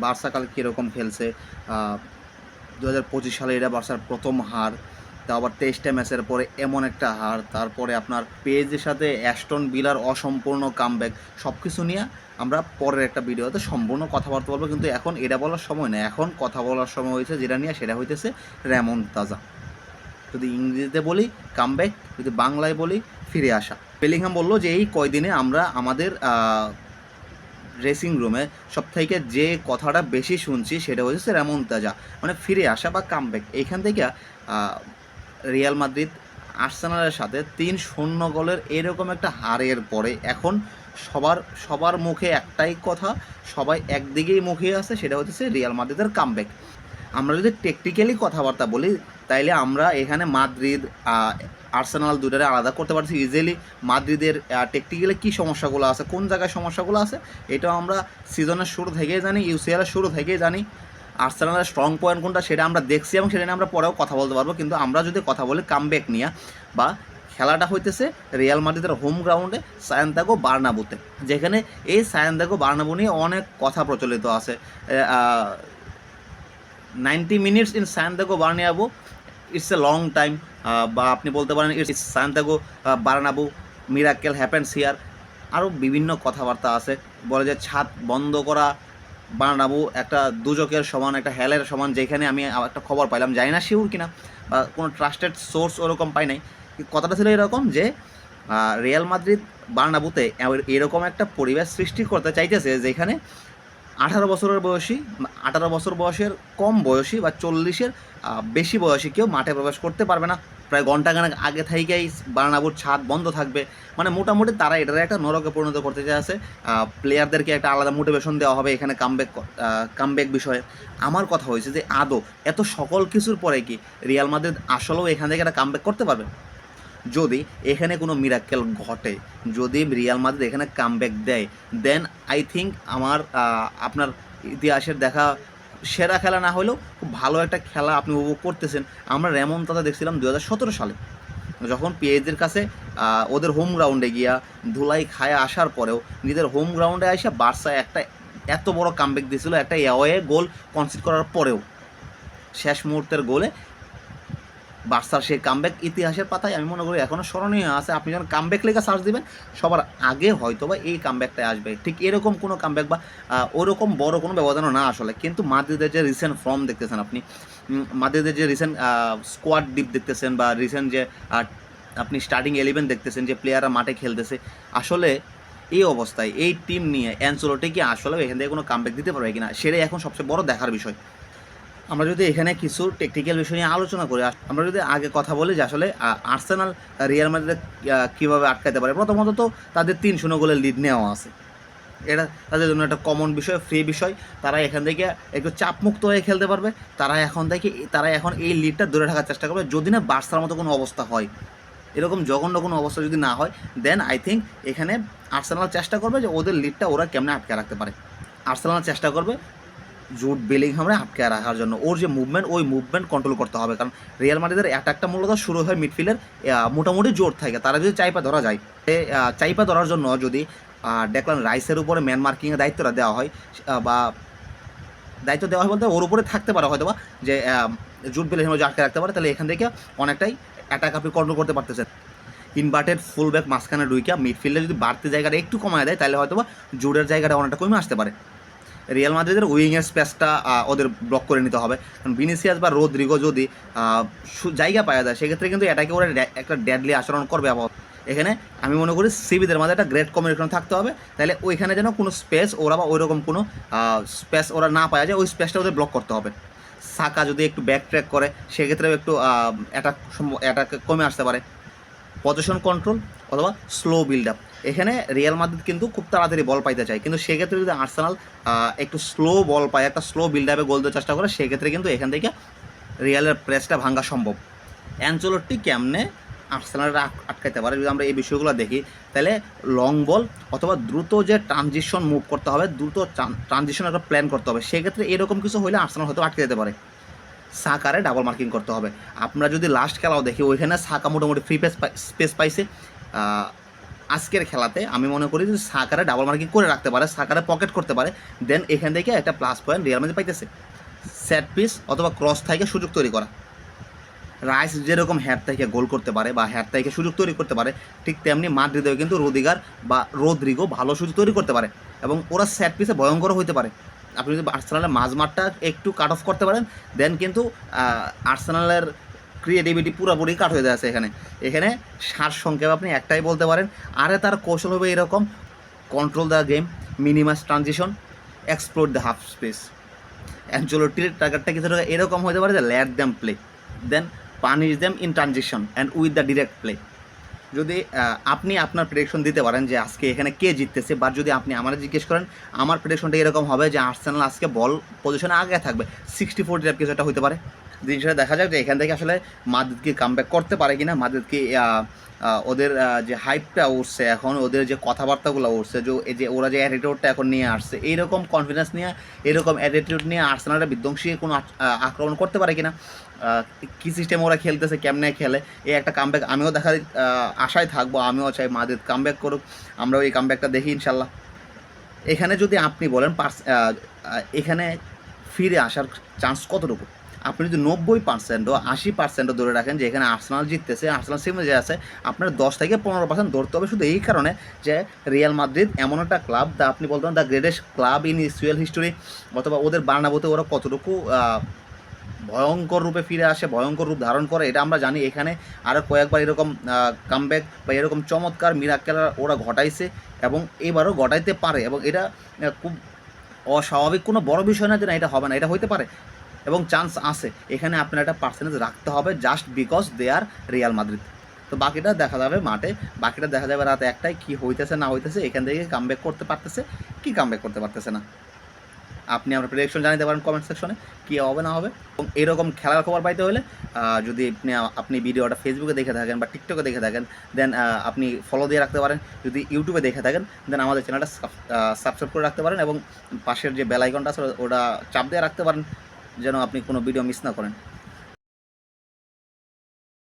Barca কাল কীরকম খেলছে। 2025 সালে এটা বার্সার প্রথম হার, তা আবার 23টা ম্যাচের পরে এমন একটা হার, তারপরে আপনার পেজের সাথে অ্যাস্টন ভিলার অসম্পূর্ণ কামব্যাক, সব কিছু নিয়ে আমরা পরের একটা ভিডিওতে সম্পূর্ণ কথাবার্তা বলবো। কিন্তু এখন এটা বলার সময় না, এখন কথা বলার সময় হয়েছে যেটা নিয়ে, সেটা হইতেছে রেমন্তাজা। যদি ইংরেজিতে বলি কামব্যাক, যদি বাংলায় বলি ফিরে আসা। বেলিংহাম বললো যে এই কয়দিনে আমরা আমাদের ড্রেসিং রুমে সবথেকে যে কথাটা বেশি শুনছি সেটা হচ্ছে রেমন্তাজা, মানে ফিরে আসা বা কামব্যাক। এইখান থেকে রিয়াল মাদ্রিদ আর্সেনালের সাথে 3-0 গোলের এরকম একটা হারের পরে এখন সবার মুখে একটাই কথা, সবাই একদিকেই মুখিয়ে আছে, সেটা হচ্ছে রিয়াল মাদ্রিদের কামব্যাক। আমরা যদি টেকনিক্যালি কথাবার্তা বলি তাইলে আমরা এখানে মাদ্রিদ আর্সেনাল দুটারে আলাদা করতে পারছি ইজিলি। মাদ্রিদের টেকনিক্যালি কী সমস্যাগুলো আছে, কোন জায়গায় সমস্যাগুলো আছে, এটাও আমরা সিজনের শুরু থেকেই জানি, ইউসিএলের শুরু থেকেই জানি। আর্সেনালের স্ট্রং পয়েন্ট কোনটা সেটা আমরা দেখছি এবং সেটা নিয়ে আমরা পরেও কথা বলতে পারবো। কিন্তু আমরা যদি কথা বলি কামব্যাক নিয়ে, বা খেলাটা হইতেছে রিয়াল মাদ্রিদের হোম গ্রাউন্ডে সায়ান্তিয়াগো বার্নাব্যুতে, যেখানে এই সায়ান্তিয়াগো বার্নাব্যু নিয়ে অনেক কথা প্রচলিত আছে। 90 minutes in Santiago Bernabeu, it's a long time, বা আপনি বলতে পারেন it's Santiago Bernabeu, miracle happens here, আরও বিভিন্ন কথাবার্তা আছে। বলে যে ছাদ বন্ধ করা বার্নাব্যু একটা দুজকের সমান, একটা হেলের সমান, যেখানে আমি একটা খবর পাইলাম, জানি না শিওর কিনা বা কোনো ট্রাস্টেড সোর্স ওরকম পাই নাই। কথাটা ছিল এরকম যে রিয়াল মাদ্রিদ বার্নাব্যুতে এরকম একটা পরিবেশ সৃষ্টি করতে চাইতেছে যেখানে 18 বছরের বয়সী, 18 বছর বয়সের কম বয়সী বা 40-এর বেশি বয়সী কেউ মাঠে প্রবেশ করতে পারবে না। প্রায় ঘন্টাখানেক আগে থেকেই বার্নাব্যুর ছাদ বন্ধ থাকবে। মানে মোটামুটি তারা এটার একটা নরকে পরিণত করতে চাইছে। প্লেয়ারদেরকে একটা আলাদা মোটিভেশন দেওয়া হবে এখানে কামব্যাক বিষয়ে। আমার কথা হয়েছে যে আদৌ এত সকল কিছুর পরে কি রিয়াল মাদ্রিদ আসলেও এখান থেকে একটা কামব্যাক করতে পারবে? যদি এখানে কোনো মিরাক্কেল ঘটে, যদি রিয়াল মাদ্রিদ এখানে কামব্যাক দেয়, দেন আই থিঙ্ক আপনার ইতিহাসের দেখা সেরা খেলা না হলেও খুব ভালো একটা খেলা আপনি উপভোগ করতেছেন। আমরা রেমন্তাজা দেখছিলাম 2017 সালে, যখন পিএসজির কাছে ওদের হোম গ্রাউন্ডে গিয়া ধুলাই খায় আসার পরেও নিজের হোম গ্রাউন্ডে এসে বার্সা একটা এত বড় কামব্যাক দিয়েছিল, একটা অ্যাওয়ে গোল কনসিড করার পরেও শেষ মুহূর্তের গোলে বার্সার সেই কামব্যাক ইতিহাসের পাতায় আমি মনে করি এখনও স্মরণীয় আছে। আপনি যখন কামব্যাক লেখা সার্চ দেবেন সবার আগে হয়তো বা এই কামব্যাকটাই আসবে। ঠিক এরকম কোনো কামব্যাক বা ওরকম বড় কোনো ব্যবধানও না আসলে, কিন্তু মাদ্রিদের যে রিসেন্ট ফর্ম দেখতেছেন আপনি, মাদ্রিদের যে রিসেন্ট স্কোয়াড ডিপ দেখতেছেন, বা রিসেন্ট যে আপনি স্টার্টিং 11 দেখতেছেন, যে প্লেয়াররা মাঠে খেলতেছে, আসলে এই অবস্থায় এই টিম নিয়ে অ্যানচেলোটি কি আসলে এখান থেকে কোনো কামব্যাক দিতে পারবে কিনা, সেটাই এখন সবচেয়ে বড় দেখার বিষয়। আমরা যদি এখানে কিছু টেকনিক্যাল বিষয় নিয়ে আলোচনা করি, আমরা যদি আগে কথা বলি যে আসলে আর্সেনাল রিয়াল মাদ্রিদ কীভাবে আটকাতে পারে। প্রথমত তো তাদের 3-0 গোলের লিড নেওয়া আছে, এটা তাদের জন্য একটা কমন বিষয়, ফ্রি বিষয়। তারা এখান থেকে একটু চাপমুক্ত হয়ে খেলতে পারবে। তারা এখন এই লিডটা ধরে রাখার চেষ্টা করবে। যদি না বার্সার মতো কোনো অবস্থা হয়, এরকম জঘন্য কোনো অবস্থা যদি না হয়, দেন আই থিঙ্ক এখানে আর্সেনাল চেষ্টা করবে যে ওদের লিডটা ওরা কেমনে আটকে রাখতে পারে। আর্সেনাল চেষ্টা করবে জুড বেলিংহামরে আটকে রাখার জন্য, ওর যে মুভমেন্ট, ওই মুভমেন্ট কন্ট্রোল করতে হবে। কারণ রিয়াল মাদ্রিদের অ্যাটাকটা মূলত শুরু হয় মিডফিল্ডের মোটামুটি জোর থাকে। তারা যদি চাইপা ধরা যায়, চাইপা ধরার জন্য যদি ডেকলান রাইসের উপরে ম্যান মার্কিংয়ের দায়িত্বটা দেওয়া হয়, বা দায়িত্ব দেওয়া হয় বলতে ওর উপরে থাকতে পারে হয়তো বা, যে জুড বেলিংহাম যে আটকে রাখতে পারে, তাহলে এখান থেকে অনেকটাই অ্যাটাক আপনি কন্ট্রোল করতে পারতেছেন। ইনভার্টেড ফুল ব্যাক মাঝখানে ঢুইকা মিডফিল্ডে যদি বাড়তি জায়গাটা একটু কমায় দেয়, তাহলে হয়তো বা জুডের জায়গাটা অনেকটা কমে আসতে পারে। রিয়াল মাদ্রিদের উইংয়ের স্পেসটা ওদের ব্লক করে নিতে হবে। কারণ ভিনিসিয়াস বা রদ্রিগো যদি জায়গা পাওয়া যায়, সেক্ষেত্রে কিন্তু এটাকে ওরা একটা ডেডলি আচরণ করবে। আবার এখানে আমি মনে করি সিবিদের মাঝে একটা গ্রেট কমিউনিকেশন থাকতে হবে, তাহলে ওইখানে যেন কোনো স্পেস ওরা বা ওইরকম কোনো স্পেস ওরা না পাওয়া যায়, ওই স্পেসটা ওদের ব্লক করতে হবে। সাকা যদি একটু ব্যাক ট্র্যাক করে, সেক্ষেত্রেও একটু অ্যাটাক কমে আসতে পারে। পজিশন কন্ট্রোল অথবা স্লো বিল্ড আপ, এখানে রিয়াল মাদ্রিদ কিন্তু খুব তাড়াতাড়ি বল পাইতে চায়, কিন্তু সেক্ষেত্রে যদি আর্সেনাল একটু স্লো বল পায়, একটা স্লো বিল্ড আপে গোল দেওয়ার চেষ্টা করে, সেক্ষেত্রে কিন্তু এখান থেকে রিয়ালের প্রেসটা ভাঙা সম্ভব। অ্যানচেলোটি কেমনে আর্সেনালটা আটকাইতে পারে, যদি আমরা এই বিষয়গুলো দেখি, তাহলে লং বল অথবা দ্রুত যে ট্রানজিশন মুভ করতে হবে, দ্রুত ট্রানজিশন একটা প্ল্যান করতে হবে। সেক্ষেত্রে এরকম কিছু হলে আর্সেনাল হয়তো আটকে যেতে পারে। সাকারে ডাবল মার্কিং করতে হবে। আমরা যদি লাস্ট খেলাও দেখি, ওইখানে সাকা মোটামুটি ফ্রি স্পেস পাইছে, আজকের খেলাতে আমি মনে করি যে সাকারে ডাবল মার্কিং করে রাখতে পারে, সাকারে পকেট করতে পারে, দেন এখান থেকে একটা প্লাস পয়েন্ট রিয়াল মাদ্রিদ পাইতেছে। সেট পিস অথবা ক্রস থেকে সুযোগ তৈরি করা, রাইস যেরকম হ্যাট থেকে গোল করতে পারে বা হ্যাট থেকে সুযোগ তৈরি করতে পারে, ঠিক তেমনি মাদ্রিদেও কিন্তু রোদিগার বা রোদ্রিগো ভালো সুযোগ তৈরি করতে পারে এবং ওরা সেট পিসে ভয়ঙ্কর হতে পারে। আপনি যদি আর্সেনালের মাঝমাঠটা একটু কাট অফ করতে পারেন, দেন কিন্তু আর্সেনালের ক্রিয়েটিভিটি পুরোপুরি কাট হয়ে যাচ্ছে। এখানে সার সংক্ষেপ আপনি একটাই বলতে পারেন, আরে তার কৌশল হবে এরকম: control the game, minimise transition, explore the half space. অ্যাঞ্চেলোটির টার্গেটটা কিছু এরকম হতে পারে যে let them play, then punish them in transition and with the direct play. যদি আপনি আপনার প্রেডিকশন দিতে পারেন যে আজকে এখানে কে জিততেছে, বা যদি আপনি আমার জিজ্ঞেস করেন, আমার প্রেডিকশনটা এরকম হবে যে আর্সেনাল আজকে বল পজিশনে আগে থাকবে, 60-40 টাইপ কিছু একটা হতে পারে। জিনিসটা দেখা যাক যে এখান থেকে আসলে মাদ্রিদ কি কামব্যাক করতে পারে কিনা, মাদ্রিদ কি ওদের যে হাইপটা উঠছে এখন, ওদের যে কথাবার্তাগুলো উঠছে, যে ওরা যে অ্যাটিটিউডটা এখন নিয়ে আসছে, এইরকম কনফিডেন্স নিয়ে, এরকম অ্যাটিটিউড নিয়ে আর্সেনালটা বিধ্বংসী কোনো আক্রমণ করতে পারে কিনা, কী সিস্টেম ওরা খেলতেছে, কেমনে খেলে, এই একটা কামব্যাক আমিও দেখার আশায় থাকবো। আমিও চাই মাদ্রিদ কামব্যাক করুক, আমরাও এই কামব্যাকটা দেখি ইনশাল্লাহ। এখানে যদি আপনি বলেন এখানে ফিরে আসার চান্স কতটুকু, আপনি যদি 90%ও 80%ও ধরে রাখেন যে এখানে আর্সেনাল জিততেছে, আর্সেনাল সেমে যে আছে, আপনার 10 থেকে 15% ধরতে হবে, শুধু এই কারণে যে রিয়াল মাদ্রিদ এমন একটা ক্লাব, যা আপনি বলতেন the greatest club in Israel history, অথবা ওদের বার্নাব্যুতে ওরা কতটুকু ভয়ঙ্কর রূপে ফিরে আসে, ভয়ঙ্কর রূপ ধারণ করে, এটা আমরা জানি। এখানে আরও কয়েকবার এরকম কামব্যাক বা এরকম চমৎকার মিরাক্কেল ওরা ঘটাইছে এবং এবারও ঘটাইতে পারে, এবং এটা খুব অস্বাভাবিক কোনো বড় বিষয় না যে না এটা হবে না, এটা হইতে পারে এবং চান্স আছে। এখানে আপনার একটা পার্সেন্টেজ রাখতে হবে, just because they are Real Madrid. তো বাকিটা দেখা যাবে মাঠে, বাকিটা দেখা যাবে রাত একটাই, কী হইতেছে না হইতেছে, এখান থেকে কামব্যাক করতে পারতেছে কি কামব্যাক করতে পারতেছে না। আপনি আপনার প্রেডিকশন জানাতে পারেন কমেন্ট সেকশনে, কী হবে না হবে। এবং এরকম খেলার খবর পাইতে হলে যদি আপনি ভিডিওটা ফেসবুকে দেখে থাকেন বা টিকটকে দেখে থাকেন, দেন আপনি ফলো দিয়ে রাখতে পারেন। যদি ইউটিউবে দেখে থাকেন, দেন আমাদের চ্যানেলটা সাবস্ক্রাইব করে রাখতে পারেন এবং পাশের যে বেল আইকনটা আছে ওটা চাপ দিয়ে রাখতে পারেন, যেন আপনি কোনো ভিডিও মিস না করেন।